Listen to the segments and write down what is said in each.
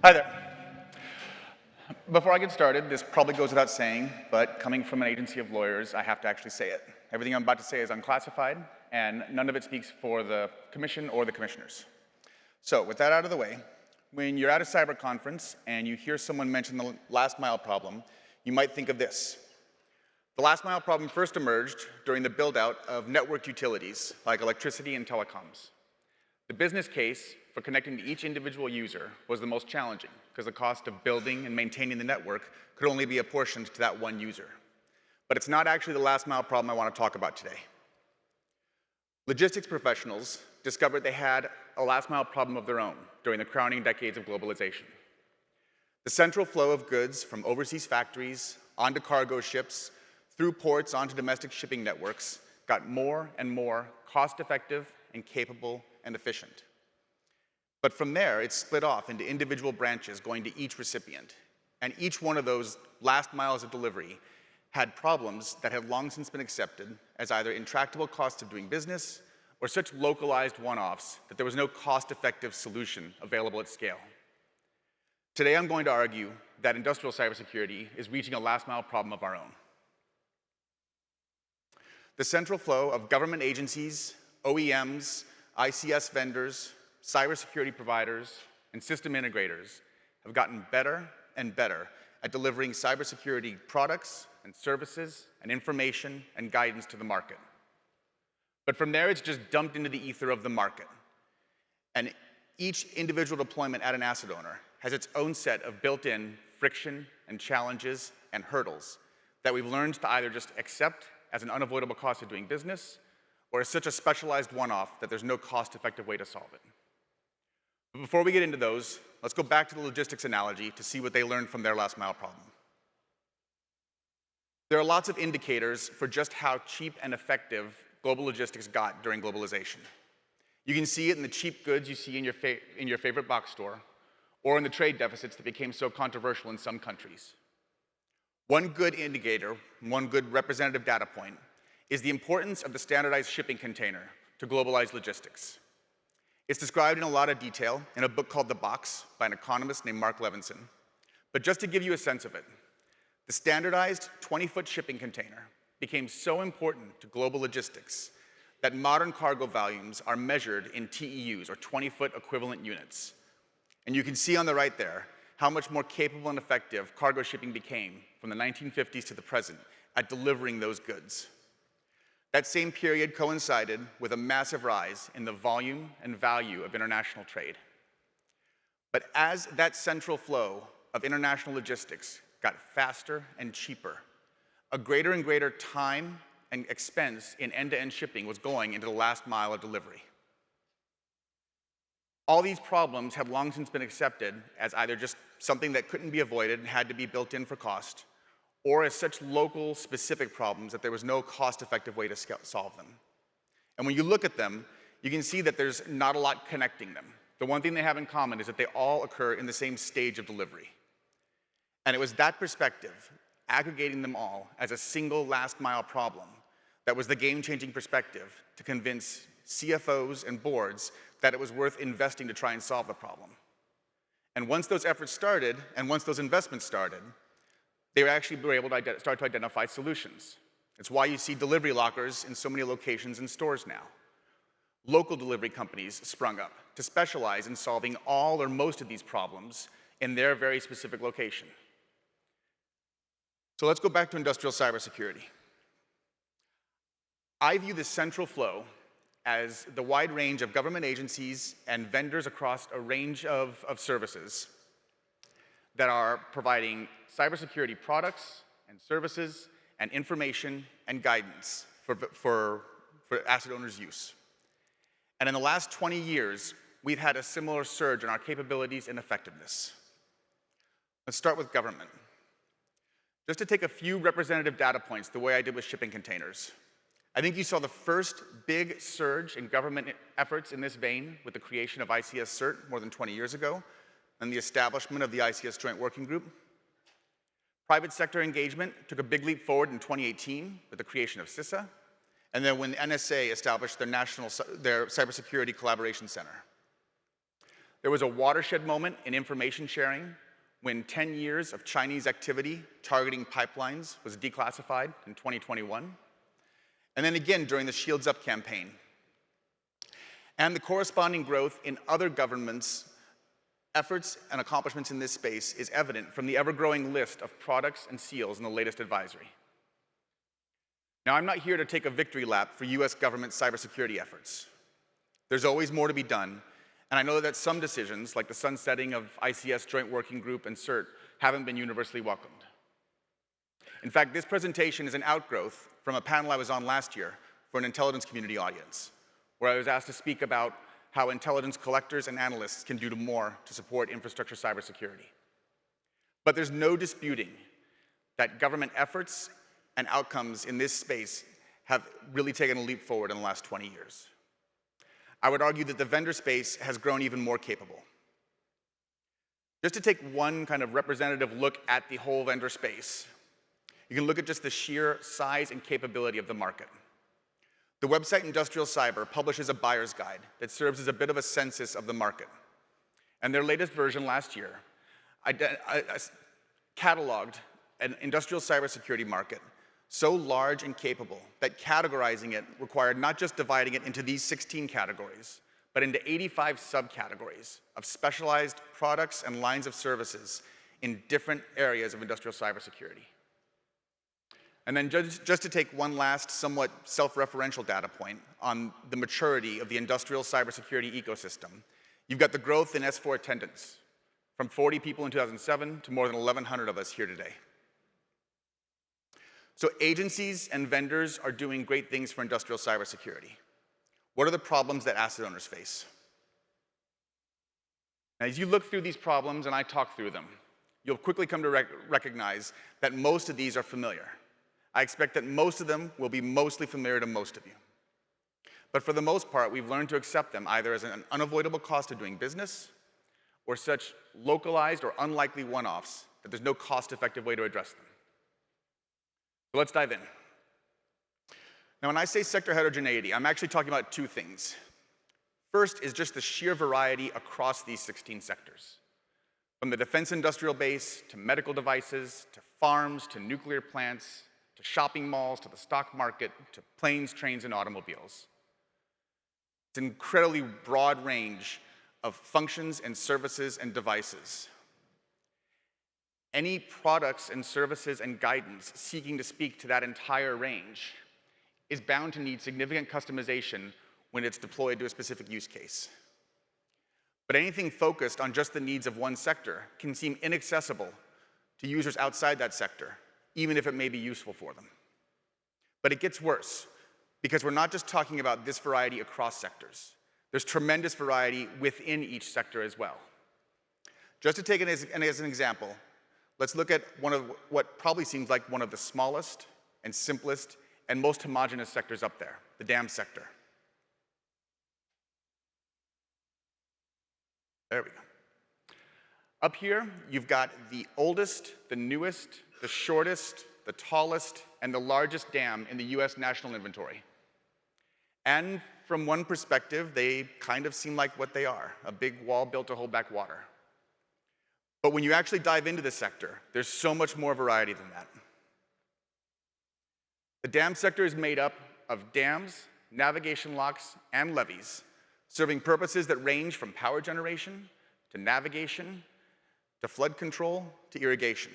Hi there. Before I get started, this probably goes without saying, but coming from an agency of lawyers, I have to actually say it. Everything I'm about to say is unclassified, and none of it speaks for the commission or the commissioners. So with that out of the way, when you're at a cyber conference and you hear someone mention the last mile problem, you might think of this. The last mile problem first emerged during the build-out of networked utilities like electricity and telecoms. The business case for connecting to each individual user was the most challenging because the cost of building and maintaining the network could only be apportioned to that one user. But it's not actually the last mile problem I want to talk about today. Logistics professionals discovered they had a last mile problem of their own during the crowning decades of globalization. The central flow of goods from overseas factories onto cargo ships, through ports onto domestic shipping networks, got more and more cost-effective and capable and efficient. But from there, it split off into individual branches going to each recipient. And each one of those last miles of delivery had problems that had long since been accepted as either intractable costs of doing business or such localized one-offs that there was no cost-effective solution available at scale. Today, I'm going to argue that industrial cybersecurity is reaching a last mile problem of our own. The central flow of government agencies, OEMs, ICS vendors, cybersecurity providers, and system integrators have gotten better and better at delivering cybersecurity products and services and information and guidance to the market. But from there, it's just dumped into the ether of the market. And each individual deployment at an asset owner has its own set of built-in friction and challenges and hurdles that we've learned to either just accept as an unavoidable cost of doing business or as such a specialized one-off that there's no cost-effective way to solve it. But before we get into those, let's go back to the logistics analogy to see what they learned from their last mile problem. There are lots of indicators for just how cheap and effective global logistics got during globalization. You can see it in the cheap goods you see in your favorite box store, or in the trade deficits that became so controversial in some countries. One good indicator, one good representative data point, is the importance of the standardized shipping container to globalized logistics. It's described in a lot of detail in a book called The Box by an economist named Mark Levinson. But just to give you a sense of it, the standardized 20-foot shipping container became so important to global logistics that modern cargo volumes are measured in TEUs, or 20-foot equivalent units. And you can see on the right there how much more capable and effective cargo shipping became from the 1950s to the present at delivering those goods. That same period coincided with a massive rise in the volume and value of international trade. But as that central flow of international logistics got faster and cheaper, a greater and greater time and expense in end-to-end shipping was going into the last mile of delivery. All these problems have long since been accepted as either just something that couldn't be avoided and had to be built in for cost, or as such local, specific problems that there was no cost-effective way to solve them. And when you look at them, you can see that there's not a lot connecting them. The one thing they have in common is that they all occur in the same stage of delivery. And it was that perspective, aggregating them all as a single last-mile problem, that was the game-changing perspective to convince CFOs and boards that it was worth investing to try and solve the problem. And once those efforts started, and once those investments started, they were able to start to identify solutions. It's why you see delivery lockers in so many locations and stores now. Local delivery companies sprung up to specialize in solving all or most of these problems in their very specific location. So let's go back to industrial cybersecurity. I view the central flow as the wide range of government agencies and vendors across a range of services that are providing cybersecurity products and services and information and guidance for asset owners' use. And in the last 20 years, we've had a similar surge in our capabilities and effectiveness. Let's start with government. Just to take a few representative data points, the way I did with shipping containers. I think you saw the first big surge in government efforts in this vein with the creation of ICS CERT more than 20 years ago, and the establishment of the ICS Joint Working Group. Private sector engagement took a big leap forward in 2018 with the creation of CISA, and then when the NSA established their Cybersecurity Collaboration Center. There was a watershed moment in information sharing when 10 years of Chinese activity targeting pipelines was declassified in 2021, and then again during the Shields Up campaign. And the corresponding growth in other governments' efforts and accomplishments in this space is evident from the ever-growing list of products and seals in the latest advisory. Now, I'm not here to take a victory lap for US government cybersecurity efforts. There's always more to be done, and I know that some decisions, like the sunsetting of ICS Joint Working Group and CERT, haven't been universally welcomed. In fact, this presentation is an outgrowth from a panel I was on last year for an intelligence community audience, where I was asked to speak about how intelligence collectors and analysts can do more to support infrastructure cybersecurity. But there's no disputing that government efforts and outcomes in this space have really taken a leap forward in the last 20 years. I would argue that the vendor space has grown even more capable. Just to take one kind of representative look at the whole vendor space, you can look at just the sheer size and capability of the market. The website Industrial Cyber publishes a buyer's guide that serves as a bit of a census of the market. And their latest version last year cataloged an industrial cybersecurity market so large and capable that categorizing it required not just dividing it into these 16 categories, but into 85 subcategories of specialized products and lines of services in different areas of industrial cybersecurity. And then just to take one last somewhat self-referential data point on the maturity of the industrial cybersecurity ecosystem, you've got the growth in S4 attendance, from 40 people in 2007 to more than 1,100 of us here today. So agencies and vendors are doing great things for industrial cybersecurity. What are the problems that asset owners face? Now, as you look through these problems and I talk through them, you'll quickly come to recognize that most of these are familiar. I expect that most of them will be mostly familiar to most of you. But for the most part, we've learned to accept them either as an unavoidable cost of doing business or such localized or unlikely one-offs that there's no cost-effective way to address them. So let's dive in. Now, when I say sector heterogeneity, I'm actually talking about two things. First is just the sheer variety across these 16 sectors. From the defense industrial base, to medical devices, to farms, to nuclear plants, to shopping malls, to the stock market, to planes, trains, and automobiles. It's an incredibly broad range of functions and services and devices. Any products and services and guidance seeking to speak to that entire range is bound to need significant customization when it's deployed to a specific use case. But anything focused on just the needs of one sector can seem inaccessible to users outside that sector, even if it may be useful for them. But it gets worse, because we're not just talking about this variety across sectors. There's tremendous variety within each sector as well. Just to take it as an example, let's look at one of what probably seems like one of the smallest and simplest and most homogeneous sectors up there, the dam sector. There we go. Up here, you've got the oldest, the newest, the shortest, the tallest, and the largest dam in the US national inventory. And from one perspective, they kind of seem like what they are, a big wall built to hold back water. But when you actually dive into the sector, there's so much more variety than that. The dam sector is made up of dams, navigation locks, and levees, serving purposes that range from power generation to navigation to flood control to irrigation.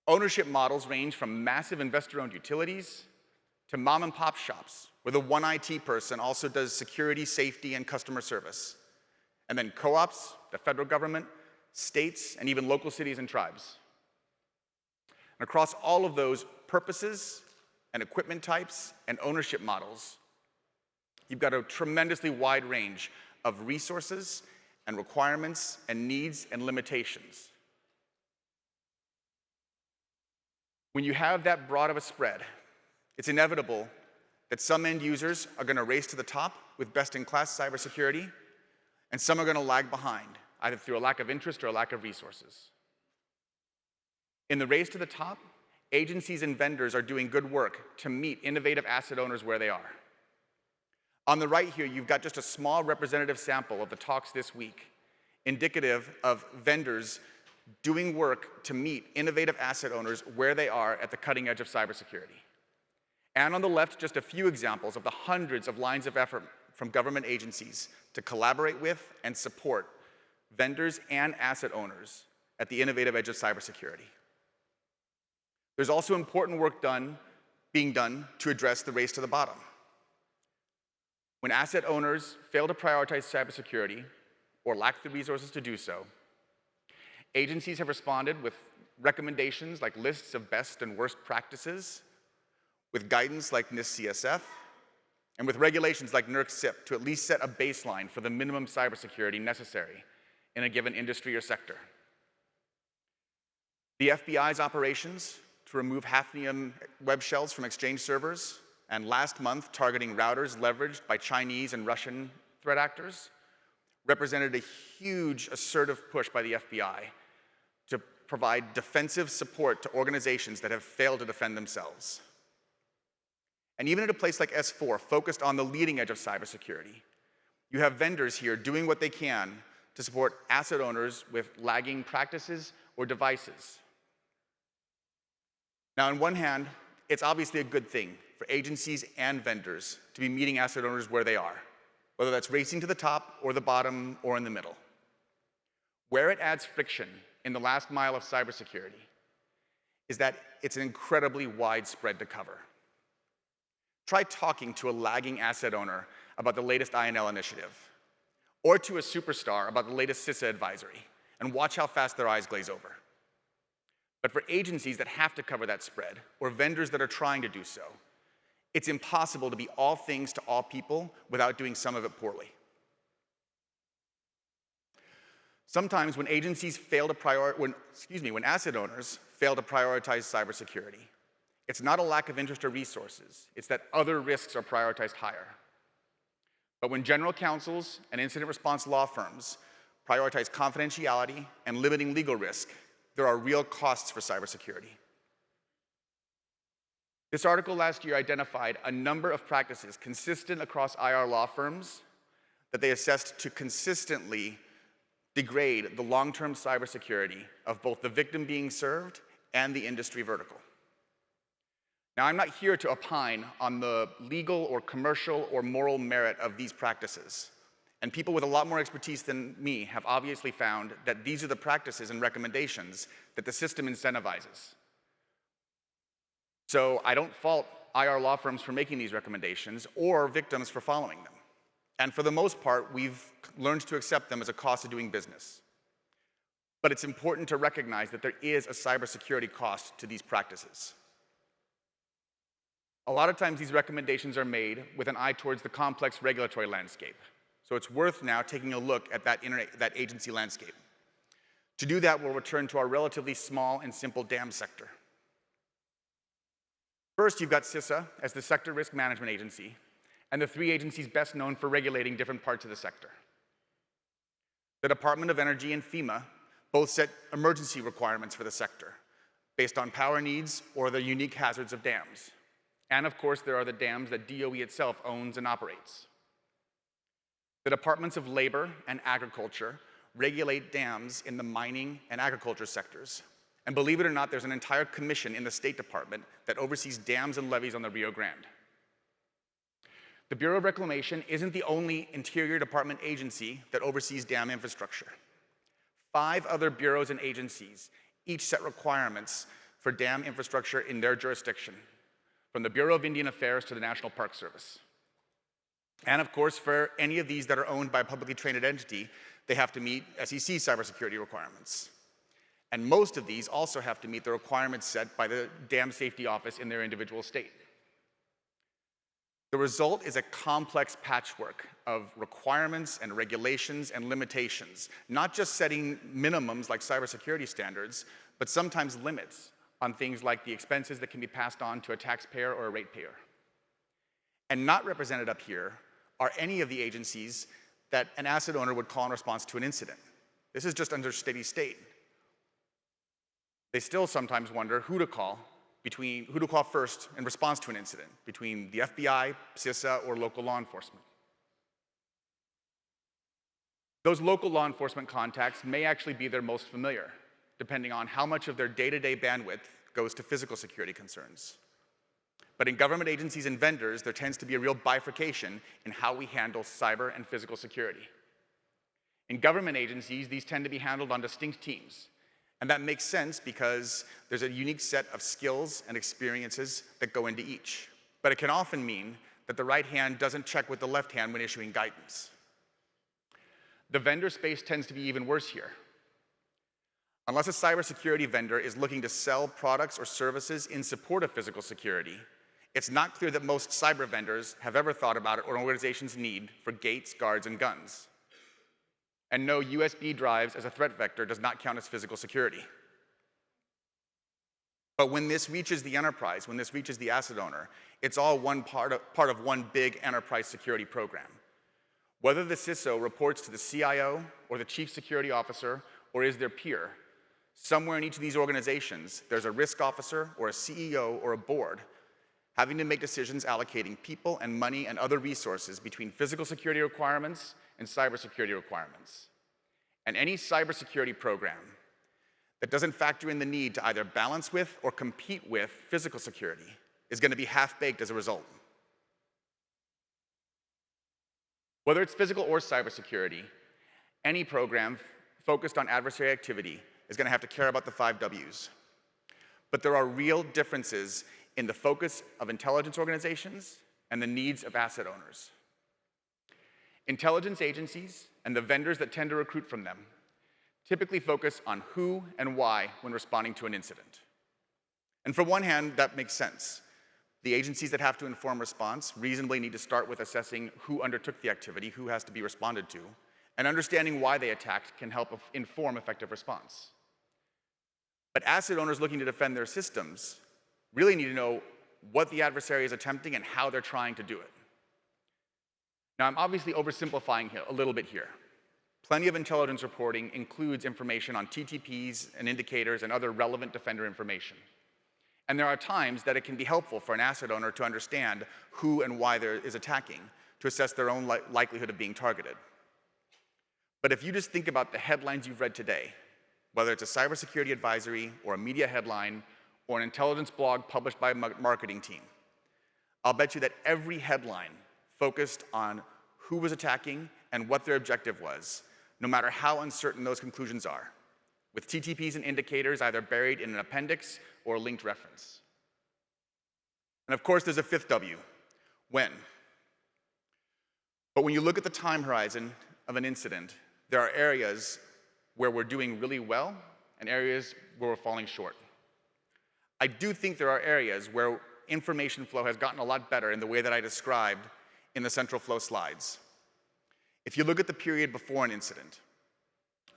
Ownership models range from massive investor-owned utilities to mom-and-pop shops, where the one IT person also does security, safety, and customer service. And then co-ops, the federal government, states, and even local cities and tribes. And across all of those purposes and equipment types and ownership models, you've got a tremendously wide range of resources and requirements and needs and limitations. When you have that broad of a spread, it's inevitable that some end users are going to race to the top with best-in-class cybersecurity, and some are going to lag behind, either through a lack of interest or a lack of resources. In the race to the top, agencies and vendors are doing good work to meet innovative asset owners where they are. On the right here, you've got just a small representative sample of the talks this week, indicative of vendors doing work to meet innovative asset owners where they are at the cutting edge of cybersecurity. And on the left, just a few examples of the hundreds of lines of effort from government agencies to collaborate with and support vendors and asset owners at the innovative edge of cybersecurity. There's also important work being done to address the race to the bottom. When asset owners fail to prioritize cybersecurity or lack the resources to do so, agencies have responded with recommendations like lists of best and worst practices, with guidance like NIST-CSF, and with regulations like NERC-CIP to at least set a baseline for the minimum cybersecurity necessary in a given industry or sector. The FBI's operations to remove Hafnium web shells from Exchange servers, and last month targeting routers leveraged by Chinese and Russian threat actors, represented a huge assertive push by the FBI to provide defensive support to organizations that have failed to defend themselves. And even at a place like S4, focused on the leading edge of cybersecurity, you have vendors here doing what they can to support asset owners with lagging practices or devices. Now, on one hand, it's obviously a good thing for agencies and vendors to be meeting asset owners where they are, whether that's racing to the top or the bottom or in the middle. Where it adds friction in the last mile of cybersecurity is that it's an incredibly wide spread to cover. Try talking to a lagging asset owner about the latest INL initiative, or to a superstar about the latest CISA advisory, and watch how fast their eyes glaze over. But for agencies that have to cover that spread, or vendors that are trying to do so, it's impossible to be all things to all people without doing some of it poorly. Sometimes when agencies fail to when asset owners fail to prioritize cybersecurity, it's not a lack of interest or resources, it's that other risks are prioritized higher. But when general counsels and incident response law firms prioritize confidentiality and limiting legal risk, there are real costs for cybersecurity. This article last year identified a number of practices consistent across IR law firms that they assessed to consistently degrade the long-term cybersecurity of both the victim being served and the industry vertical. Now, I'm not here to opine on the legal or commercial or moral merit of these practices. And people with a lot more expertise than me have obviously found that these are the practices and recommendations that the system incentivizes. So I don't fault IR law firms for making these recommendations or victims for following them. And for the most part, we've learned to accept them as a cost of doing business. But it's important to recognize that there is a cybersecurity cost to these practices. A lot of times these recommendations are made with an eye towards the complex regulatory landscape. So it's worth now taking a look at that agency landscape. To do that, we'll return to our relatively small and simple dam sector. First, you've got CISA as the sector risk management agency, and the three agencies best known for regulating different parts of the sector. The Department of Energy and FEMA both set emergency requirements for the sector, based on power needs or the unique hazards of dams. And of course, there are the dams that DOE itself owns and operates. The Departments of Labor and Agriculture regulate dams in the mining and agriculture sectors. And believe it or not, there's an entire commission in the State Department that oversees dams and levees on the Rio Grande. The Bureau of Reclamation isn't the only Interior Department agency that oversees dam infrastructure. 5 other bureaus and agencies each set requirements for dam infrastructure in their jurisdiction, from the Bureau of Indian Affairs to the National Park Service. And of course, for any of these that are owned by a publicly traded entity, they have to meet SEC cybersecurity requirements. And most of these also have to meet the requirements set by the Dam Safety Office in their individual state. The result is a complex patchwork of requirements and regulations and limitations, not just setting minimums like cybersecurity standards, but sometimes limits on things like the expenses that can be passed on to a taxpayer or a ratepayer. And not represented up here are any of the agencies that an asset owner would call in response to an incident. This is just under steady state. They still sometimes wonder who to call first in response to an incident, between the FBI, CISA, or local law enforcement. Those local law enforcement contacts may actually be their most familiar, depending on how much of their day-to-day bandwidth goes to physical security concerns. But in government agencies and vendors, there tends to be a real bifurcation in how we handle cyber and physical security. In government agencies, these tend to be handled on distinct teams. And that makes sense because there's a unique set of skills and experiences that go into each. But it can often mean that the right hand doesn't check with the left hand when issuing guidance. The vendor space tends to be even worse here. Unless a cybersecurity vendor is looking to sell products or services in support of physical security, it's not clear that most cyber vendors have ever thought about an organization's need for gates, guards, and guns. And no, USB drives as a threat vector does not count as physical security. But when this reaches the enterprise, when this reaches the asset owner, it's all part of one big enterprise security program. Whether the CISO reports to the CIO or the chief security officer or is their peer, somewhere in each of these organizations, there's a risk officer or a CEO or a board having to make decisions allocating people and money and other resources between physical security requirements and cybersecurity requirements. And any cybersecurity program that doesn't factor in the need to either balance with or compete with physical security is going to be half-baked as a result. Whether it's physical or cybersecurity, any program focused on adversary activity is going to have to care about the 5 Ws. But there are real differences in the focus of intelligence organizations and the needs of asset owners. Intelligence agencies and the vendors that tend to recruit from them typically focus on who and why when responding to an incident. And from one hand, that makes sense. The agencies that have to inform response reasonably need to start with assessing who undertook the activity, who has to be responded to, and understanding why they attacked can help inform effective response. But asset owners looking to defend their systems really need to know what the adversary is attempting and how they're trying to do it. Now, I'm obviously oversimplifying a little bit here. Plenty of intelligence reporting includes information on TTPs and indicators and other relevant defender information. And there are times that it can be helpful for an asset owner to understand who and why there is attacking to assess their own likelihood of being targeted. But if you just think about the headlines you've read today, whether it's a cybersecurity advisory or a media headline or an intelligence blog published by a marketing team, I'll bet you that every headline focused on who was attacking and what their objective was, no matter how uncertain those conclusions are, with TTPs and indicators either buried in an appendix or a linked reference. And of course, there's a 5th W, when. But when you look at the time horizon of an incident, there are areas where we're doing really well and areas where we're falling short. I do think there are areas where information flow has gotten a lot better in the way that I described in the central flow slides. If you look at the period before an incident,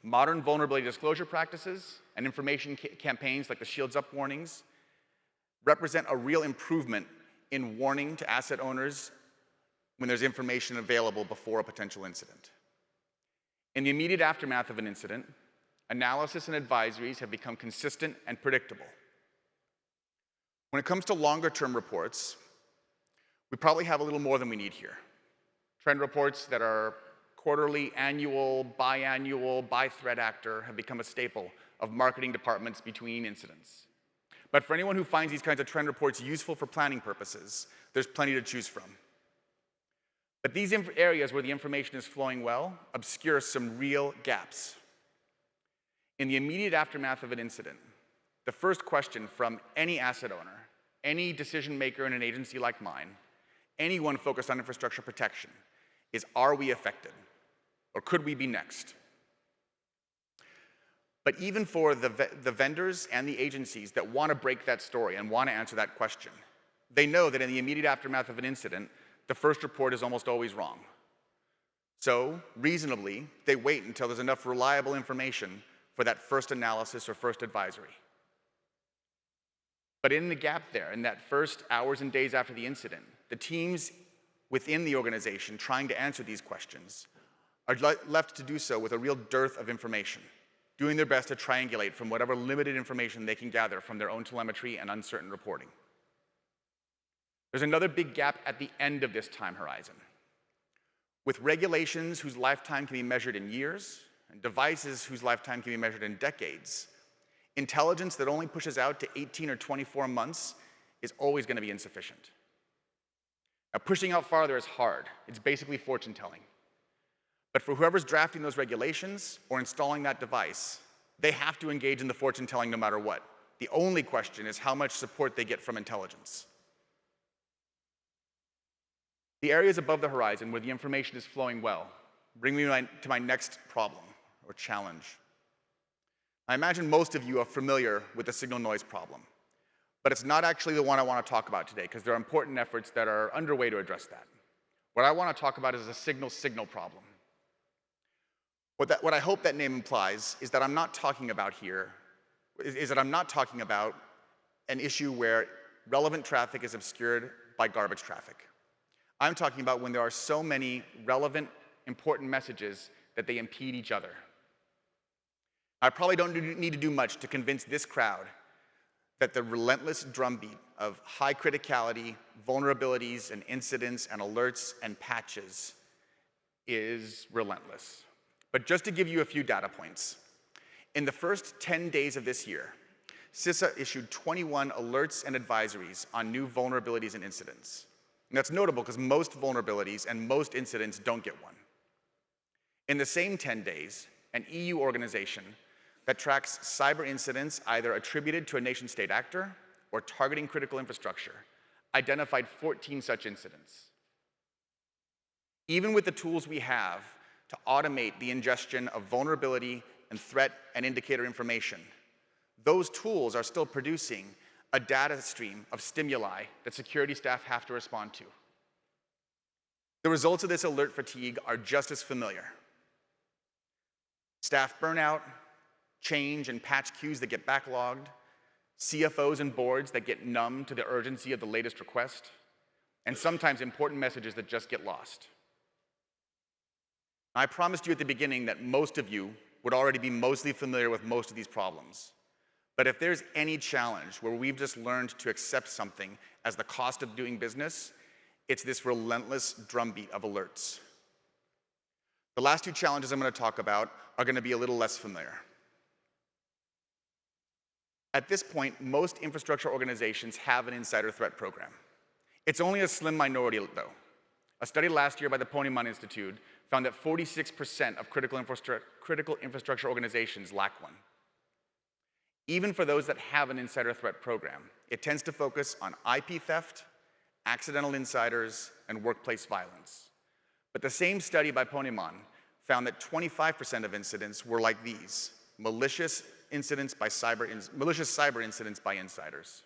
modern vulnerability disclosure practices and information campaigns like the Shields Up warnings represent a real improvement in warning to asset owners when there's information available before a potential incident. In the immediate aftermath of an incident, analysis and advisories have become consistent and predictable. When it comes to longer-term reports, we probably have a little more than we need here. Trend reports that are quarterly, annual, biannual, by threat actor have become a staple of marketing departments between incidents. But for anyone who finds these kinds of trend reports useful for planning purposes, there's plenty to choose from. But these areas where the information is flowing well obscure some real gaps. In the immediate aftermath of an incident, the first question from any asset owner, any decision maker in an agency like mine, anyone focused on infrastructure protection, is, are we affected? Or could we be next? But even for the vendors and the agencies that want to break that story and want to answer that question, they know that in the immediate aftermath of an incident, the first report is almost always wrong. So, reasonably, they wait until there's enough reliable information for that first analysis or first advisory. But in the gap there, in that first hours and days after the incident, the teams within the organization trying to answer these questions are left to do so with a real dearth of information, doing their best to triangulate from whatever limited information they can gather from their own telemetry and uncertain reporting. There's another big gap at the end of this time horizon. With regulations whose lifetime can be measured in years, and devices whose lifetime can be measured in decades, intelligence that only pushes out to 18 or 24 months is always going to be insufficient. Now, pushing out farther is hard. It's basically fortune telling. But for whoever's drafting those regulations or installing that device, they have to engage in the fortune telling no matter what. The only question is how much support they get from intelligence. The areas above the horizon where the information is flowing well bring me to my next problem or challenge. I imagine most of you are familiar with the signal noise problem, but it's not actually the one I want to talk about today because there are important efforts that are underway to address that. What I want to talk about is a signal-signal problem. What I hope that name implies is that I'm not talking about an issue where relevant traffic is obscured by garbage traffic. I'm talking about when there are so many relevant, important messages that they impede each other. I probably don't need to do much to convince this crowd that the relentless drumbeat of high criticality, vulnerabilities, and incidents, and alerts, and patches is relentless. But just to give you a few data points, in the first 10 days of this year, CISA issued 21 alerts and advisories on new vulnerabilities and incidents. And that's notable because most vulnerabilities and most incidents don't get one. In the same 10 days, an EU organization that tracks cyber incidents either attributed to a nation-state actor or targeting critical infrastructure identified 14 such incidents. Even with the tools we have to automate the ingestion of vulnerability and threat and indicator information, those tools are still producing a data stream of stimuli that security staff have to respond to. The results of this alert fatigue are just as familiar. Staff burnout, change and patch queues that get backlogged, CFOs and boards that get numb to the urgency of the latest request, and sometimes important messages that just get lost. I promised you at the beginning that most of you would already be mostly familiar with most of these problems. But if there's any challenge where we've just learned to accept something as the cost of doing business, it's this relentless drumbeat of alerts. The last two challenges I'm going to talk about are going to be a little less familiar. At this point, most infrastructure organizations have an insider threat program. It's only a slim minority, though. A study last year by the Ponemon Institute found that 46% of critical infrastructure organizations lack one. Even for those that have an insider threat program, it tends to focus on IP theft, accidental insiders, and workplace violence. But the same study by Ponemon found that 25% of incidents were like these: malicious cyber incidents by insiders.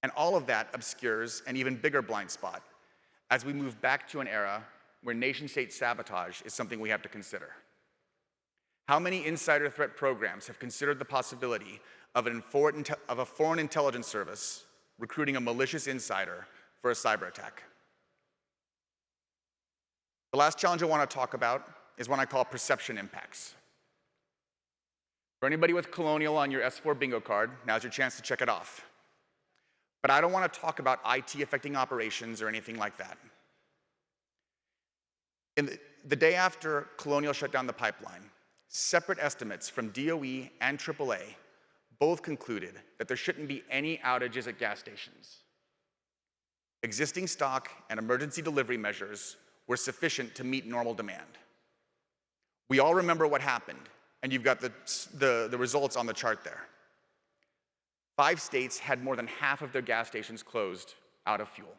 And all of that obscures an even bigger blind spot as we move back to an era where nation-state sabotage is something we have to consider. How many insider threat programs have considered the possibility of a foreign intelligence service recruiting a malicious insider for a cyber attack? The last challenge I want to talk about is one I call perception impacts. For anybody with Colonial on your S4 bingo card, now's your chance to check it off. But I don't want to talk about IT affecting operations or anything like that. In the day after Colonial shut down the pipeline, separate estimates from DOE and AAA both concluded that there shouldn't be any outages at gas stations. Existing stock and emergency delivery measures were sufficient to meet normal demand. We all remember what happened, and you've got the results on the chart there. 5 states had more than half of their gas stations closed out of fuel,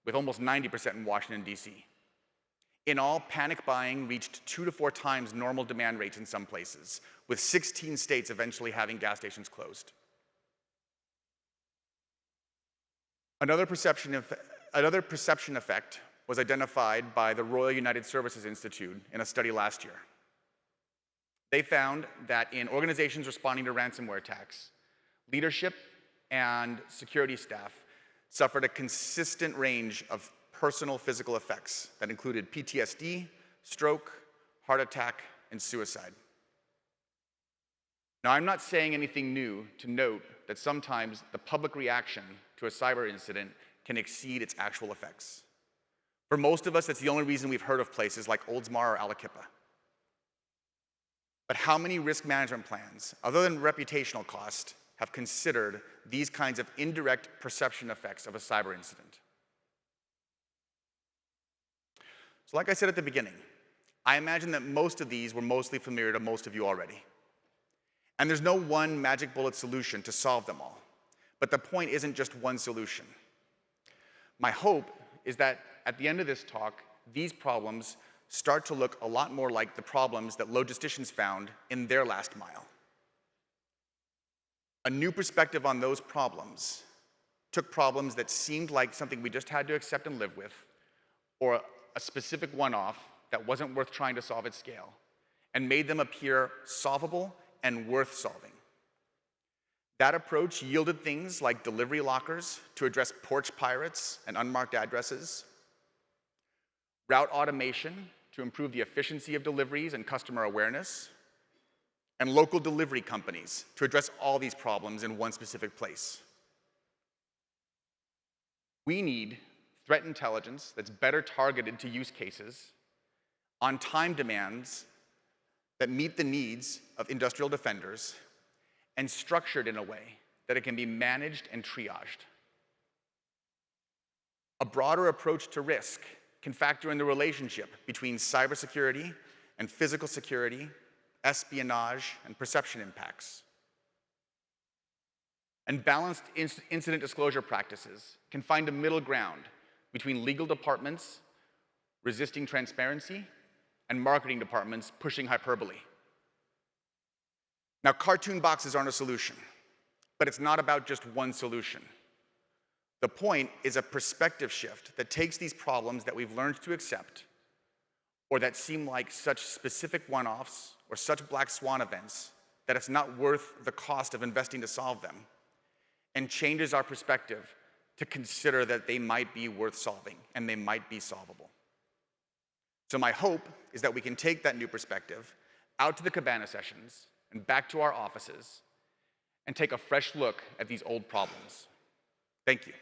with almost 90% in Washington, D.C. In all, panic buying reached 2 to 4 times normal demand rates in some places, with 16 states eventually having gas stations closed. Another perception effect was identified by the Royal United Services Institute in a study last year. They found that in organizations responding to ransomware attacks, leadership and security staff suffered a consistent range of personal physical effects that included PTSD, stroke, heart attack, and suicide. Now, I'm not saying anything new to note that sometimes the public reaction to a cyber incident can exceed its actual effects. For most of us, that's the only reason we've heard of places like Oldsmar or Alakippa. But how many risk management plans, other than reputational cost, have considered these kinds of indirect perception effects of a cyber incident? So like I said at the beginning, I imagine that most of these were mostly familiar to most of you already. And there's no one magic bullet solution to solve them all. But the point isn't just one solution. My hope is that at the end of this talk, these problems start to look a lot more like the problems that logisticians found in their last mile. A new perspective on those problems took problems that seemed like something we just had to accept and live with, or a specific one-off that wasn't worth trying to solve at scale, and made them appear solvable and worth solving. That approach yielded things like delivery lockers to address porch pirates and unmarked addresses, route automation to improve the efficiency of deliveries and customer awareness, and local delivery companies to address all these problems in one specific place. We need threat intelligence that's better targeted to use cases on time demands that meet the needs of industrial defenders and structured in a way that it can be managed and triaged. A broader approach to risk can factor in the relationship between cybersecurity and physical security, espionage, and perception impacts. And balanced incident disclosure practices can find a middle ground between legal departments resisting transparency and marketing departments pushing hyperbole. Now, cartoon boxes aren't a solution, but it's not about just one solution. The point is a perspective shift that takes these problems that we've learned to accept, or that seem like such specific one-offs or such black swan events that it's not worth the cost of investing to solve them, and changes our perspective to consider that they might be worth solving and they might be solvable. So my hope is that we can take that new perspective out to the cabana sessions and back to our offices and take a fresh look at these old problems. Thank you.